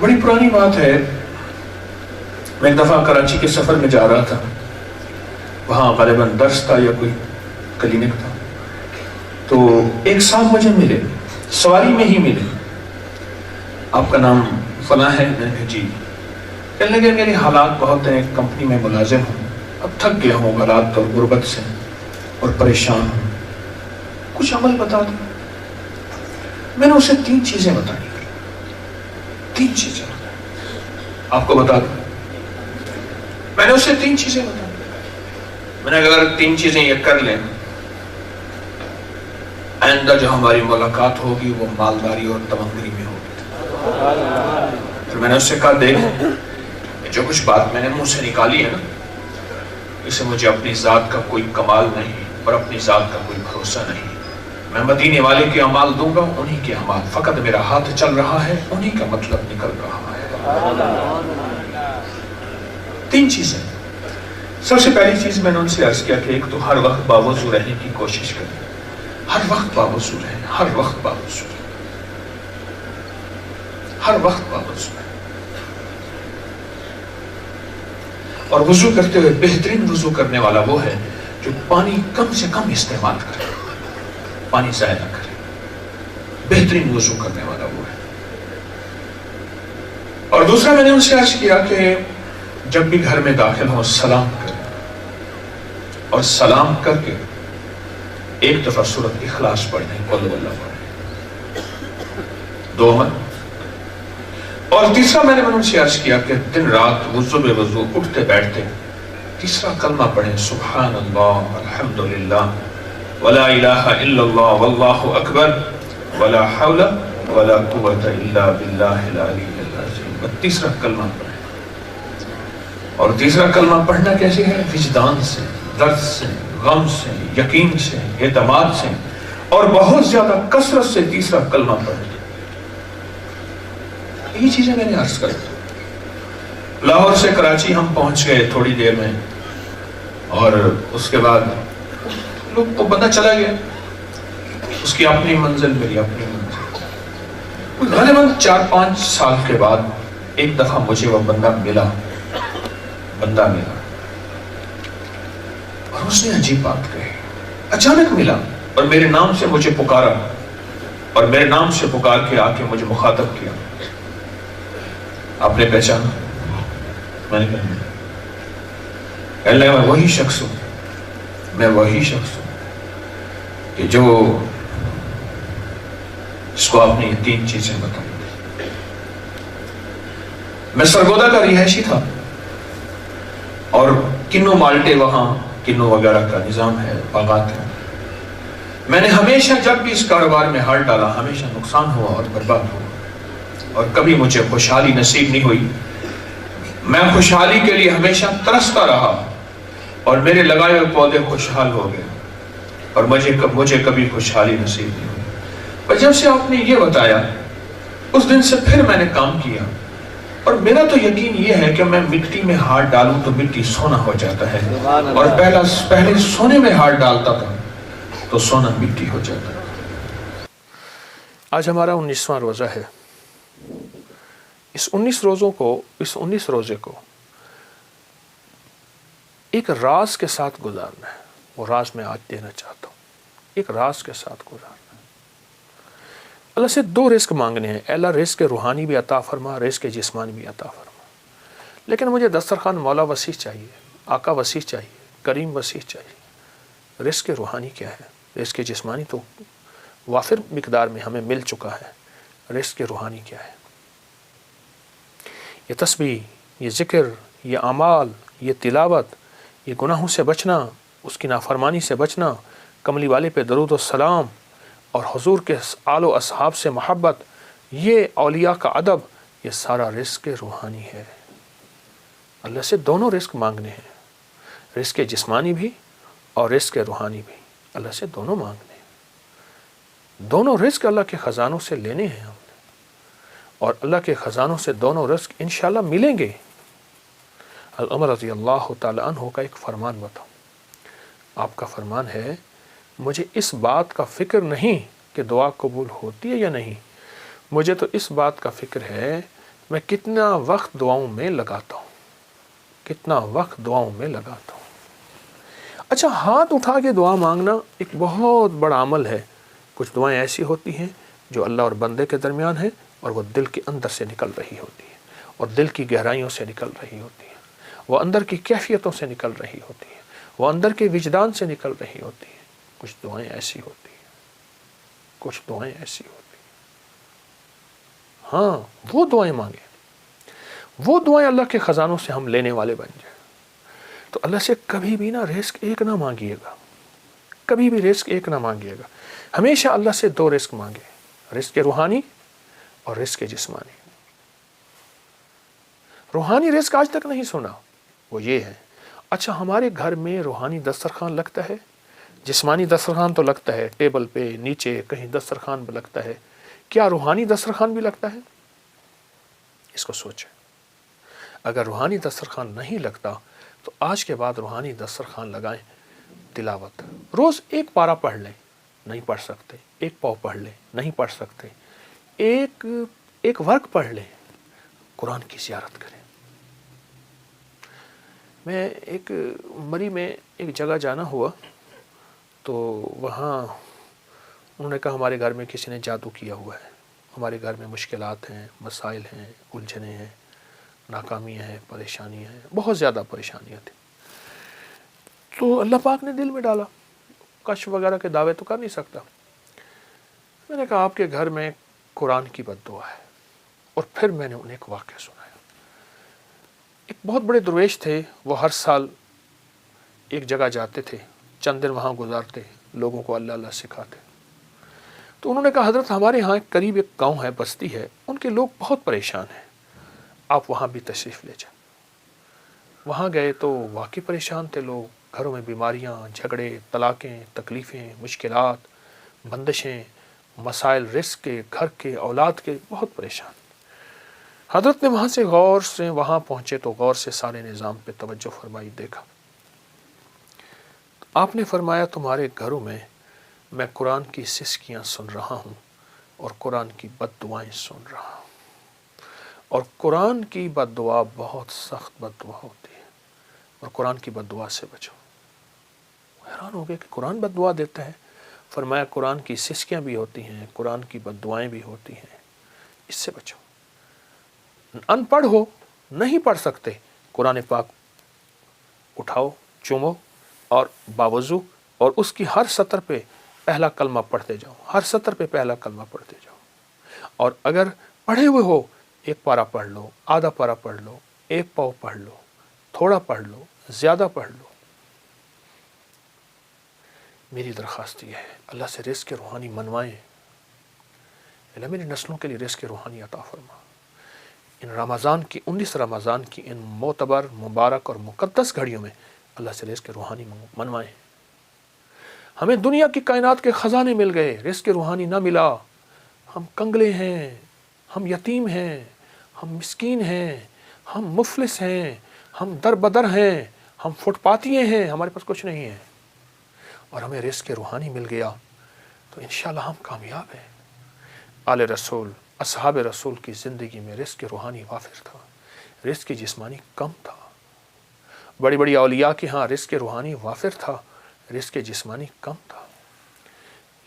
بڑی پرانی بات ہے، میں ایک دفعہ کراچی کے سفر میں جا رہا تھا، وہاں غالباً درس تھا یا کوئی کلینک تھا، تو ایک صاحب مجھے ملے، سواری میں ہی ملے، آپ کا نام فلاں ہے؟ میں نے جی۔ کہنے لگے میرے حالات بہت ہیں، کمپنی میں ملازم ہوں، اب تھک گیا ہوں حالات اور غربت سے اور پریشان ہوں، کچھ عمل بتا دو۔ میں نے اسے 3 چیزیں بتائیں، 3 چیزیں آپ کو بتا دوں۔ میں نے اسے 3 چیزیں بتائیں، میں نے اگر 3 چیزیں یہ کر لیں، آئندہ جو ہماری ملاقات ہوگی وہ مالداری اور تمنگری میں ہوگی۔ پھر میں نے اس سے کہا دیکھ، جو کچھ بات میں نے منہ سے نکالی ہے نا، اسے مجھے اپنی ذات کا کوئی کمال نہیں اور اپنی ذات کا کوئی بھروسہ نہیں، میں مدینے والے کے اعمال دوں گا، انہی کے اعمال، فقط میرا ہاتھ چل رہا ہے، انہی کا مطلب نکل رہا ہے۔ 3 چیزیں۔ سب سے پہلی چیز میں نے ان سے عرض کیا کہ ایک تو ہر وقت باوضو رہنے کی کوشش کریں، ہر وقت باوضو رہیں، ہر وقت باوضو رہیں، ہر وقت باوضو رہیں، اور وضو کرتے ہوئے بہترین وضو کرنے والا وہ ہے جو پانی کم سے کم استعمال کرے، پانی ضائع نہ کرے، بہترین وضو کرنے والا وہ ہے۔ اور دوسرا میں نے ان سے عرض کیا کہ جب بھی گھر میں داخل ہوں سلام کریں، اور سلام کر کے ایک دفعہ سورۃ اخلاص پڑھیں، قل واللہ پڑھیں، 2 من۔ اور تیسرا میں نے ان سے عرض کیا کہ دن رات وضو بے وضو اٹھتے بیٹھتے تیسرا کلمہ پڑھیں، سبحان اللہ الحمدللہ ولا الہ الا اللہ واللہ اکبر ولا حول ولا قوت الا باللہ العلی العظیم۔ تیسرا کلمہ پڑھیں، اور تیسرا کلمہ پڑھنا کیسے ہے؟ وجدان سے، درد سے، غم سے، یقین سے، اعتماد سے، اور بہت زیادہ کثرت سے تیسرا کلمہ پڑھیں۔ یہ چیزیں میں نے عرض کر دی۔ لاہور سے کراچی ہم پہنچ گئے تھوڑی دیر میں، اور اس کے بعد لوگ کو پتہ چلا گیا، اس کی اپنی منزل، میری اپنی منزل۔ غالباً 4-5 سال کے بعد ایک دفعہ مجھے وہ بندہ ملا، اور اس نے عجیب بات کہی، اچانک ملا اور میرے نام سے مجھے پکارا، اور میرے نام سے پکار کے آ کے مجھے مخاطب کیا، آپ نے پہچانا؟ میں نے کہا کہنے لگا میں وہی شخص ہوں، میں وہی شخص ہوں کہ جو اس کو آپ نے یہ 3 چیزیں بتائی۔ میں سرگودا کا رہائشی تھا، اور کنو مالٹے وہاں کنو وغیرہ کا نظام ہے، باغات ہیں۔ میں نے ہمیشہ جب بھی اس کاروبار میں ہاتھ ڈالا ہمیشہ نقصان ہوا اور برباد ہوا، اور کبھی مجھے خوشحالی نصیب نہیں ہوئی۔ میں خوشحالی کے لیے ہمیشہ ترستا رہا، اور میرے لگائے ہوئے پودے خوشحال ہو گئے، اور مجھے کبھی خوشحالی نصیب نہیں ہوئی۔ اور جب سے آپ نے یہ بتایا، اس دن سے پھر میں نے کام کیا، اور میرا تو یقین یہ ہے کہ میں مٹی میں ہاتھ ڈالوں تو مٹی سونا ہو جاتا ہے، اور پہلے سونے میں ہاتھ ڈالتا تھا تو سونا مٹی ہو جاتا ہے۔ آج ہمارا 19واں روزہ ہے۔ اس 19 روزے کو ایک راز کے ساتھ گزارنا ہے، وہ راز میں آج دینا چاہتا ہوں، ایک راز کے ساتھ گزارنا ہے۔ اللہ سے 2 رزق مانگنے ہیں، اللہ رزق روحانی بھی عطا فرما، رزق جسمانی بھی عطا فرما، لیکن مجھے دسترخوان مولا وسیع چاہیے، آقا وسیع چاہیے، کریم وسیع چاہیے۔ رزق روحانی کیا ہے؟ رزق جسمانی تو وافر مقدار میں ہمیں مل چکا ہے، رزق روحانی کیا ہے؟ یہ تسبیح، یہ ذکر، یہ اعمال، یہ تلاوت، یہ گناہوں سے بچنا، اس کی نافرمانی سے بچنا، کملی والے پہ درود و سلام، اور حضور کے آل و اصحاب سے محبت، یہ اولیاء کا ادب، یہ سارا رزق روحانی ہے۔ اللہ سے دونوں رزق مانگنے ہیں، رزق جسمانی بھی اور رزق روحانی بھی، اللہ سے دونوں مانگنے ہیں۔ دونوں رزق اللہ کے خزانوں سے لینے ہیں ہم نے، اور اللہ کے خزانوں سے دونوں رزق انشاءاللہ ملیں گے۔ عمر رضی اللہ تعالی عنہ کا ایک فرمان بتاؤں۔ آپ کا فرمان ہے، مجھے اس بات کا فکر نہیں کہ دعا قبول ہوتی ہے یا نہیں، مجھے تو اس بات کا فکر ہے میں کتنا وقت دعاؤں میں لگاتا ہوں، کتنا وقت دعاؤں میں لگاتا ہوں۔ اچھا، ہاتھ اٹھا کے دعا مانگنا ایک بہت بڑا عمل ہے۔ کچھ دعائیں ایسی ہوتی ہیں جو اللہ اور بندے کے درمیان ہیں، اور وہ دل کے اندر سے نکل رہی ہوتی ہیں، اور دل کی گہرائیوں سے نکل رہی ہوتی ہیں، وہ اندر کی کیفیتوں سے نکل رہی ہوتی ہیں، وہ اندر کے وجدان سے نکل رہی ہوتی ہیں۔ کچھ دعائیں ایسی ہوتی ہیں، کچھ دعائیں ایسی ہوتی ہیں۔ ہاں، وہ دعائیں مانگیں، وہ دعائیں اللہ کے خزانوں سے ہم لینے والے بن جائیں۔ تو اللہ سے کبھی بھی رزق ایک نہ مانگیے گا، کبھی بھی رزق ایک نہ مانگیے گا۔ ہمیشہ اللہ سے دو رزق مانگے، رزق روحانی اور رزق جسمانی۔ روحانی رزق آج تک نہیں سنا، وہ یہ ہے، اچھا ہمارے گھر میں روحانی دسترخوان لگتا ہے، جسمانی دسترخوان تو لگتا ہے، ٹیبل پہ نیچے کہیں دسترخوان پہ لگتا ہے، کیا روحانی دسترخوان بھی لگتا ہے؟ اس کو سوچیں۔ اگر روحانی دسترخوان نہیں لگتا تو آج کے بعد روحانی دسترخوان لگائیں۔ تلاوت روز ایک پارہ پڑھ لیں، نہیں پڑھ سکتے، ایک پاؤ پڑھ لیں، نہیں پڑھ سکتے، ایک ورق پڑھ لیں، قرآن کی زیارت کریں۔ میں ایک مری میں ایک جگہ جانا ہوا تو وہاں انہوں نے کہا ہمارے گھر میں کسی نے جادو کیا ہوا ہے، ہمارے گھر میں مشکلات ہیں، مسائل ہیں، الجھنیں ہیں، ناکامیاں ہیں، پریشانیاں ہیں، بہت زیادہ پریشانیاں تھیں۔ تو اللہ پاک نے دل میں ڈالا، کشف وغیرہ کے دعوے تو کر نہیں سکتا۔ میں نے کہا آپ کے گھر میں قرآن کی بد دعا ہے، اور پھر میں نے انہیں ایک واقعہ سنایا۔ ایک بہت بڑے درویش تھے، وہ ہر سال ایک جگہ جاتے تھے، چند دن وہاں گزارتے، لوگوں کو اللہ اللہ سکھاتے۔ تو انہوں نے کہا حضرت ہمارے ہاں قریب ایک گاؤں ہے، بستی ہے، ان کے لوگ بہت پریشان ہیں، آپ وہاں بھی تشریف لے جائیں۔ وہاں گئے تو واقعی پریشان تھے لوگ، گھروں میں بیماریاں، جھگڑے، طلاقیں، تکلیفیں، مشکلات، بندشیں، مسائل رزق کے، گھر کے، اولاد کے، بہت پریشان۔ حضرت نے وہاں سے غور سے وہاں پہنچے تو غور سے سارے نظام پہ توجہ فرمائی، دیکھا۔ آپ نے فرمایا تمہارے گھروں میں قرآن کی سسکیاں سن رہا ہوں، اور قرآن کی بد دعائیں سن رہا ہوں، اور قرآن کی بد دعا بہت سخت بد دعا ہوتی ہے، اور قرآن کی بد دعا سے بچو۔ حیران ہو گئے کہ قرآن بد دعا دیتا ہے؟ فرمایا قرآن کی سسکیاں بھی ہوتی ہیں، قرآن کی بد دعائیں بھی ہوتی ہیں، اس سے بچو۔ ان پڑھ ہو، نہیں پڑھ سکتے، قرآن پاک اٹھاؤ، چومو، اور باوضو، اور اس کی ہر سطر پہ پہلا کلمہ پڑھتے جاؤ، ہر سطر پہ پہلا کلمہ پڑھتے جاؤ۔ اور اگر پڑھے ہوئے ہو، ایک پارہ پڑھ لو، آدھا پارہ پڑھ لو، ایک پاؤ پڑھ لو، تھوڑا پڑھ لو، زیادہ پڑھ لو۔ میری درخواست یہ ہے، اللہ سے رزق روحانی منوائیں۔ اللہ میری نسلوں کے لیے رزق روحانی عطا فرما۔ ان رمضان کی 19 رمضان کی ان معتبر، مبارک اور مقدس گھڑیوں میں اللہ سے رزق روحانی منوائیں۔ ہمیں دنیا کی کائنات کے خزانے مل گئے، رزق روحانی نہ ملا، ہم کنگلے ہیں، ہم یتیم ہیں، ہم مسکین ہیں، ہم مفلس ہیں، ہم در بدر ہیں، ہم فٹ پاتیے ہیں، ہمارے پاس کچھ نہیں ہے، اور ہمیں رزق روحانی مل گیا تو انشاءاللہ ہم کامیاب ہیں۔ آل رسول، اصحاب رسول کی زندگی میں رزق روحانی وافر تھا، رزق جسمانی کم تھا۔ بڑی بڑی اولیاء کے ہاں رزق روحانی وافر تھا، رزق جسمانی کم تھا۔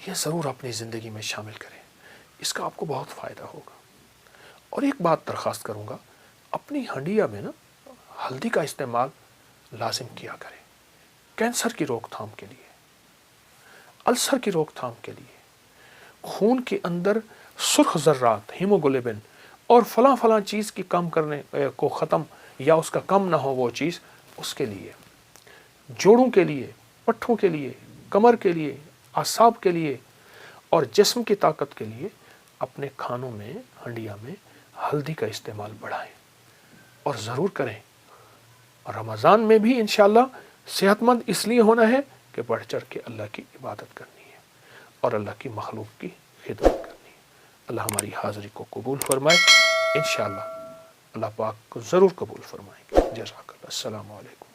یہ ضرور اپنی زندگی میں شامل کریں، اس کا آپ کو بہت فائدہ ہوگا۔ اور ایک بات درخواست کروں گا، اپنی ہنڈیا میں ہلدی کا استعمال لازم کیا کریں، کینسر کی روک تھام کے لیے، السر کی روک تھام کے لیے، خون کے اندر سرخ ذرات، ہیموگلوبن اور فلاں فلاں چیز کی کم کرنے کو ختم، یا اس کا کم نہ ہو وہ چیز، اس کے لیے، جوڑوں کے لیے، پٹھوں کے لیے، کمر کے لیے، اعصاب کے لیے، اور جسم کی طاقت کے لیے اپنے کھانوں میں، ہنڈیا میں ہلدی کا استعمال بڑھائیں، اور ضرور کریں۔ اور رمضان میں بھی انشاءاللہ صحت مند اس لیے ہونا ہے کہ بڑھ چڑھ کے اللہ کی عبادت کرنی ہے اور اللہ کی مخلوق کی خدمت کرنی ہے۔ اللہ ہماری حاضری کو قبول فرمائے، انشاءاللہ اللہ پاک کو ضرور قبول فرمائیں گے۔ جزاک اللہ، السلام علیکم۔